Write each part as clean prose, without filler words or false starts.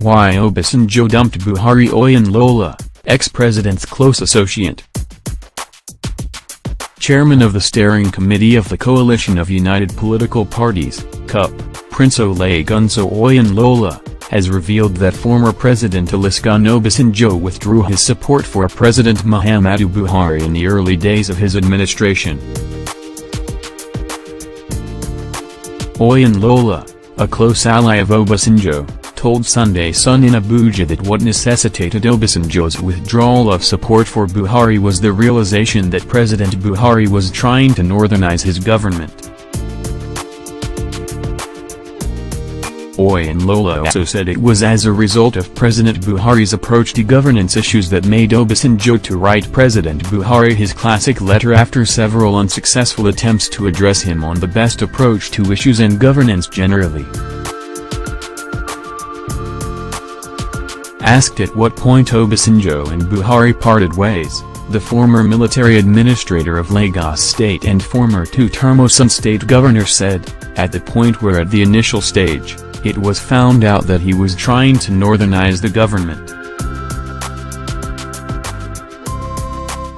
why Obasanjo dumped Buhari. Oyinlola, ex-president's close associate. Chairman of the Steering Committee of the Coalition of United Political Parties, CUP, Prince Olusegun Oyinlola, has revealed that former President Olusegun Obasanjo withdrew his support for President Muhammadu Buhari in the early days of his administration. Oyinlola, a close ally of Obasanjo, told Sunday Sun in Abuja that what necessitated Obasanjo's withdrawal of support for Buhari was the realization that President Buhari was trying to northernise his government. Oyinlola also said it was as a result of President Buhari's approach to governance issues that made Obasanjo to write President Buhari his classic letter after several unsuccessful attempts to address him on the best approach to issues and governance generally. Asked at what point Obasanjo and Buhari parted ways, the former military administrator of Lagos State and former two-term Osun State governor said, at the point where at the initial stage, it was found out that he was trying to northernise the government.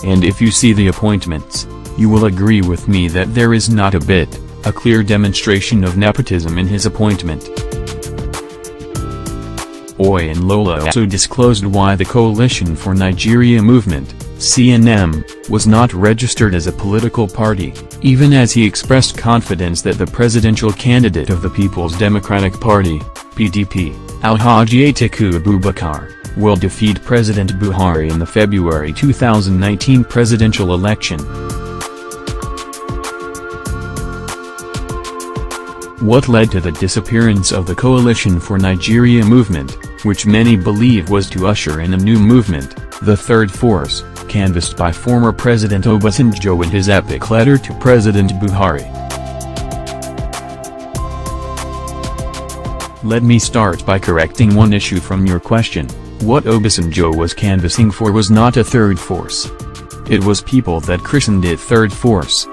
And if you see the appointments, you will agree with me that there is not a clear demonstration of nepotism in his appointment. Oyinlola also disclosed why the Coalition for Nigeria movement, CNM, was not registered as a political party, even as he expressed confidence that the presidential candidate of the People's Democratic Party, PDP, Alhaji Atiku Abubakar, will defeat President Buhari in the February 2019 presidential election. What led to the disappearance of the Coalition for Nigeria movement, which many believe was to usher in a new movement, the Third Force, canvassed by former President Obasanjo in his epic letter to President Buhari. Let me start by correcting one issue from your question. What Obasanjo was canvassing for was not a third force. It was people that christened it Third Force.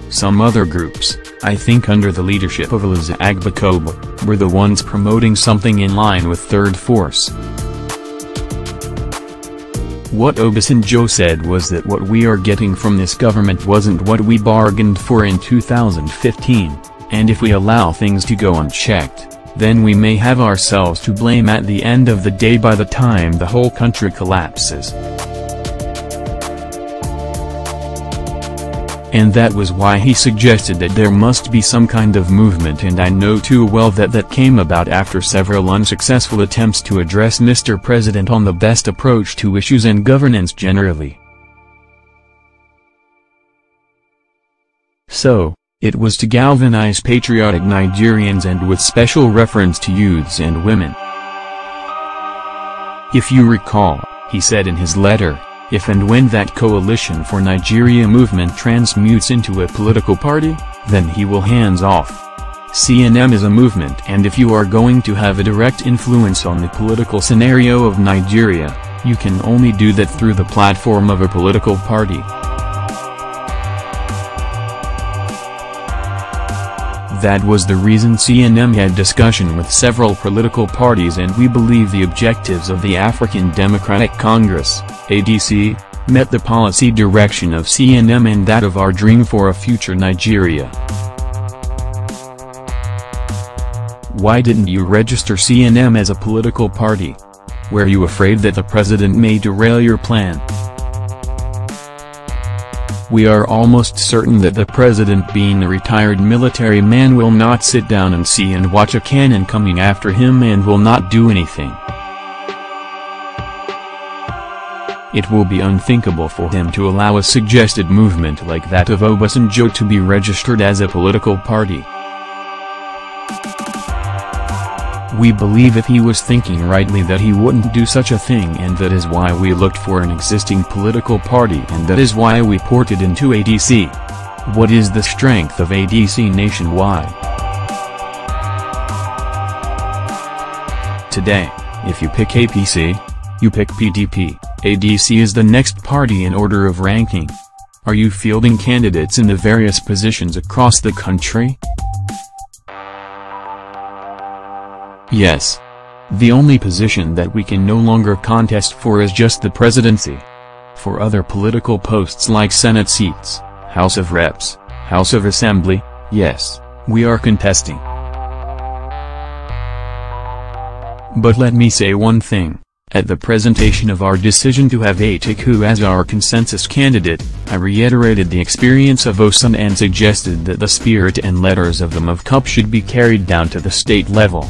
Some other groups, I think under the leadership of Olusegun Obasanjo, were the ones promoting something in line with Third Force. What Obasanjo said was that what we are getting from this government wasn't what we bargained for in 2015, and if we allow things to go unchecked, then we may have ourselves to blame at the end of the day by the time the whole country collapses. And that was why he suggested that there must be some kind of movement, and I know too well that that came about after several unsuccessful attempts to address Mr. President on the best approach to issues and governance generally. So, it was to galvanize patriotic Nigerians and with special reference to youths and women. If you recall, he said in his letter, if and when that Coalition for Nigeria movement transmutes into a political party, then he will hands off. CNM is a movement, and if you are going to have a direct influence on the political scenario of Nigeria, you can only do that through the platform of a political party. That was the reason CNM had discussion with several political parties, and we believe the objectives of the African Democratic Congress, ADC, met the policy direction of CNM and that of our dream for a future Nigeria. Why didn't you register CNM as a political party? Were you afraid that the president may derail your plan? We are almost certain that the president, being a retired military man, will not sit down and see and watch a cannon coming after him and will not do anything. It will be unthinkable for him to allow a suggested movement like that of Obasanjo to be registered as a political party. We believe if he was thinking rightly that he wouldn't do such a thing, and that is why we looked for an existing political party, and that is why we ported into ADC. What is the strength of ADC nationwide? Today, if you pick APC, you pick PDP, ADC is the next party in order of ranking. Are you fielding candidates in the various positions across the country? Yes. The only position that we can no longer contest for is just the presidency. For other political posts like Senate seats, House of Reps, House of Assembly, yes, we are contesting. But let me say one thing. At the presentation of our decision to have Atiku as our consensus candidate, I reiterated the experience of Osun and suggested that the spirit and letters of the MOV Cup should be carried down to the state level.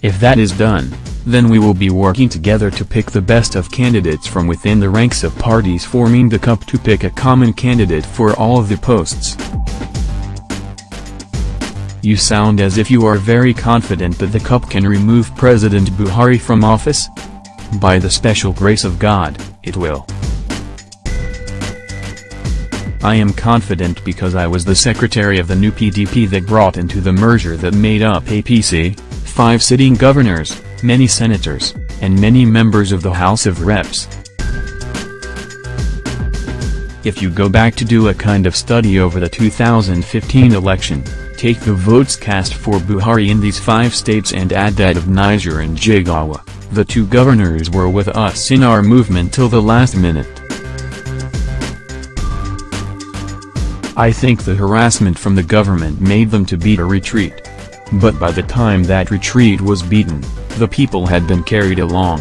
If that is done, then we will be working together to pick the best of candidates from within the ranks of parties forming the CUP to pick a common candidate for all of the posts. You sound as if you are very confident that the CUP can remove President Buhari from office? By the special grace of God, it will. I am confident because I was the secretary of the new PDP that brought into the merger that made up APC, 5 sitting governors, many senators, and many members of the House of Reps. If you go back to do a kind of study over the 2015 election, take the votes cast for Buhari in these 5 states and add that of Niger and Jigawa, the 2 governors were with us in our movement till the last minute. I think the harassment from the government made them to beat a retreat. But by the time that retreat was beaten, the people had been carried along.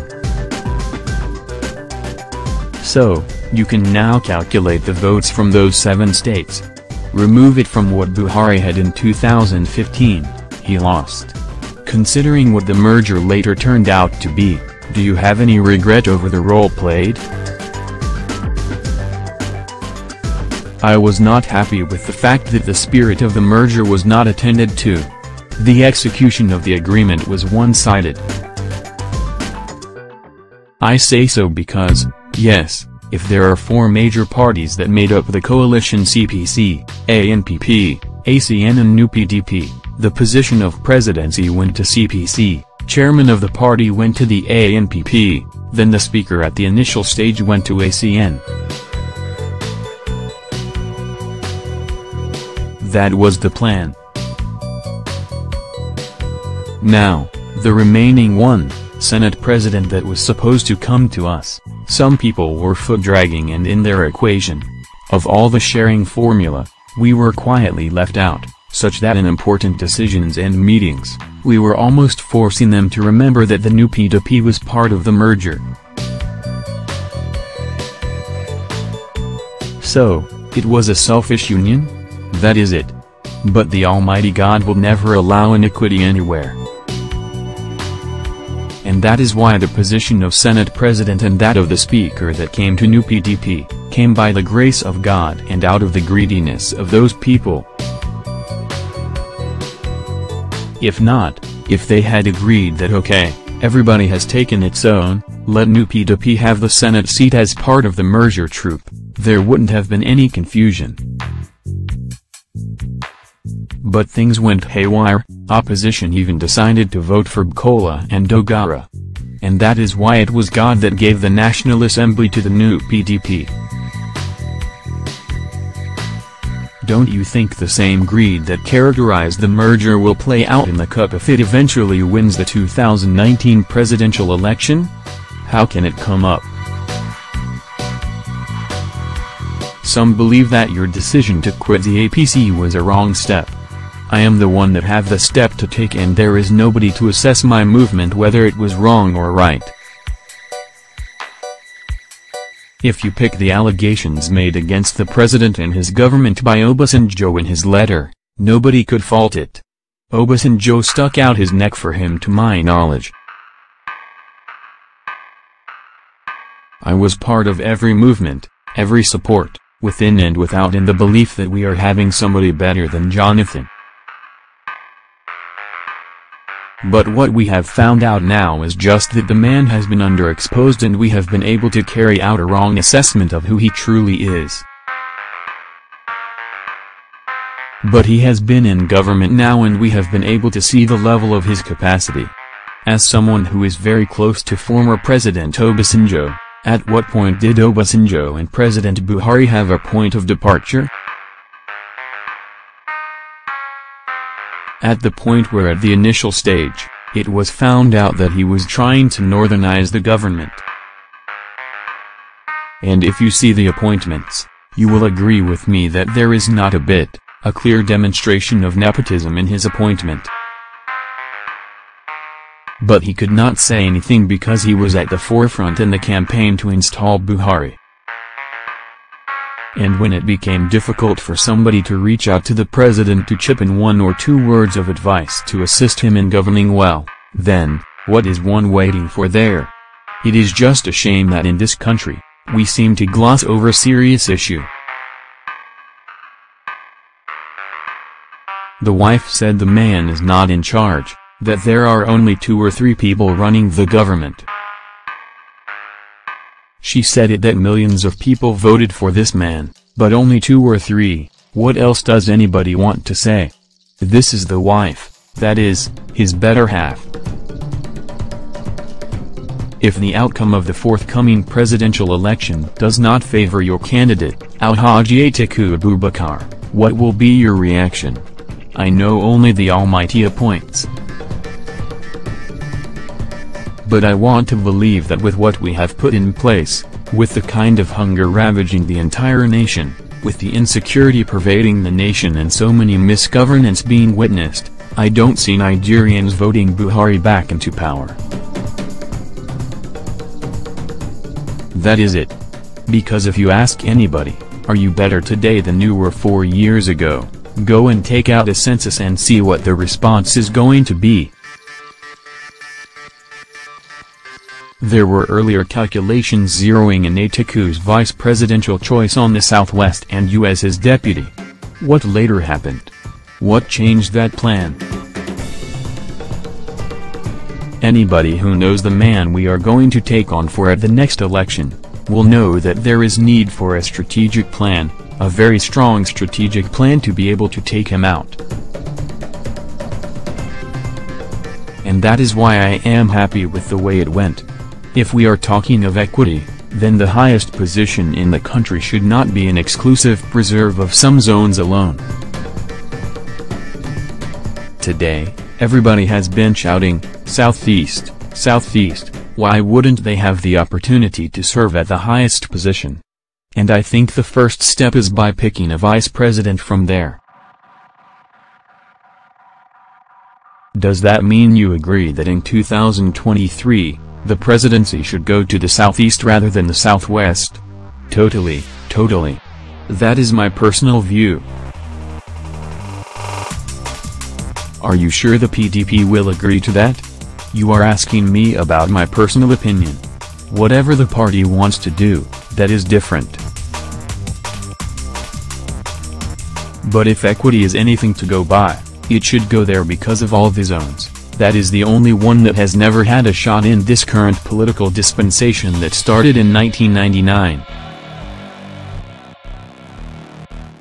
So, you can now calculate the votes from those 7 states. Remove it from what Buhari had in 2015, he lost. Considering what the merger later turned out to be, do you have any regret over the role played? I was not happy with the fact that the spirit of the merger was not attended to. The execution of the agreement was one-sided. I say so because, yes, if there are 4 major parties that made up the coalition CPC, ANPP, ACN and New PDP, the position of presidency went to CPC, chairman of the party went to the ANPP, then the speaker at the initial stage went to ACN. That was the plan. Now, the remaining one, Senate President that was supposed to come to us, some people were foot-dragging and in their equation. Of all the sharing formula, we were quietly left out, such that in important decisions and meetings, we were almost forcing them to remember that the new PDP was part of the merger. So, it was a selfish union? That is it. But the Almighty God will never allow iniquity anywhere. And that is why the position of Senate President and that of the Speaker that came to New PDP, came by the grace of God and out of the greediness of those people. If not, if they had agreed that okay, everybody has taken its own, let New PDP have the Senate seat as part of the merger troop, there wouldn't have been any confusion. But things went haywire, opposition even decided to vote for Bukola and Dogara. And that is why it was God that gave the National Assembly to the new PDP. Don't you think the same greed that characterized the merger will play out in the CUP if it eventually wins the 2019 presidential election? How can it come up? Some believe that your decision to quit the APC was a wrong step. I am the one that have the step to take and there is nobody to assess my movement whether it was wrong or right. If you pick the allegations made against the president and his government by Obasanjo in his letter, nobody could fault it. Obasanjo stuck out his neck for him to my knowledge. I was part of every movement, every support, within and without in the belief that we are having somebody better than Jonathan. But what we have found out now is just that the man has been underexposed and we have been able to carry out a wrong assessment of who he truly is. But he has been in government now and we have been able to see the level of his capacity. As someone who is very close to former President Obasanjo, at what point did Obasanjo and President Buhari have a point of departure? At the point where at the initial stage, it was found out that he was trying to northernize the government. And if you see the appointments, you will agree with me that there is not a clear demonstration of nepotism in his appointment. But he could not say anything because he was at the forefront in the campaign to install Buhari. And when it became difficult for somebody to reach out to the president to chip in 1 or 2 words of advice to assist him in governing well, then, what is one waiting for there? It is just a shame that in this country, we seem to gloss over serious issue. The wife said the man is not in charge, that there are only 2 or 3 people running the government. She said it that millions of people voted for this man, but only 2 or 3, what else does anybody want to say? This is the wife, that is, his better half. If the outcome of the forthcoming presidential election does not favor your candidate, Alhaji Atiku Abubakar, what will be your reaction? I know only the Almighty appoints. But I want to believe that with what we have put in place, with the kind of hunger ravaging the entire nation, with the insecurity pervading the nation and so many misgovernance being witnessed, I don't see Nigerians voting Buhari back into power. That is it. Because if you ask anybody, are you better today than you were 4 years ago, go and take out a census and see what the response is going to be. There were earlier calculations zeroing in Atiku's vice presidential choice on the Southwest and you as his deputy. What later happened? What changed that plan? Anybody who knows the man we are going to take on for at the next election, will know that there is need for a strategic plan, a very strong strategic plan to be able to take him out. And that is why I am happy with the way it went. If we are talking of equity, then the highest position in the country should not be an exclusive preserve of some zones alone. Today, everybody has been shouting, Southeast, Southeast, why wouldn't they have the opportunity to serve at the highest position? And I think the first step is by picking a vice president from there. Does that mean you agree that in 2023, the presidency should go to the Southeast rather than the Southwest? Totally, totally. That is my personal view. Are you sure the PDP will agree to that? You are asking me about my personal opinion. Whatever the party wants to do, that is different. But if equity is anything to go by, it should go there because of all the zones. That is the only one that has never had a shot in this current political dispensation that started in 1999.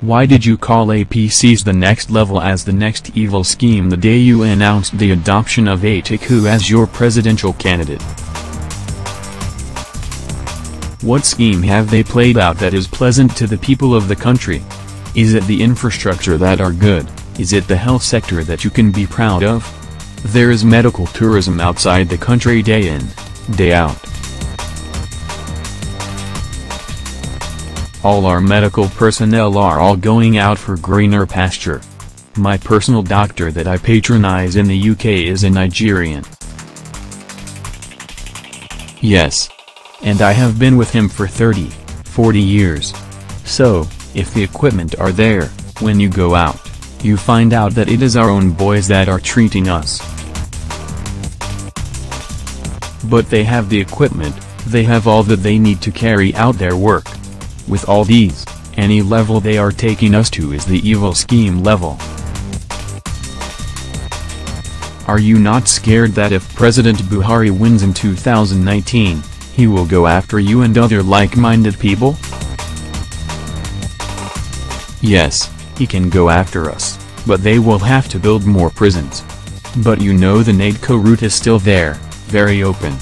Why did you call APCs the next level as the next evil scheme the day you announced the adoption of Atiku as your presidential candidate? What scheme have they played out that is pleasant to the people of the country? Is it the infrastructure that are good? Is it the health sector that you can be proud of? There is medical tourism outside the country day in, day out. All our medical personnel are all going out for greener pasture. My personal doctor that I patronize in the UK is a Nigerian. Yes. And I have been with him for 30, 40 years. So, if the equipment are there, when you go out, you find out that it is our own boys that are treating us. But they have the equipment, they have all that they need to carry out their work. With all these, any level they are taking us to is the evil scheme level. Are you not scared that if President Buhari wins in 2019, he will go after you and other like-minded people? Yes, he can go after us, but they will have to build more prisons. But you know the NADCO route is still there, very open.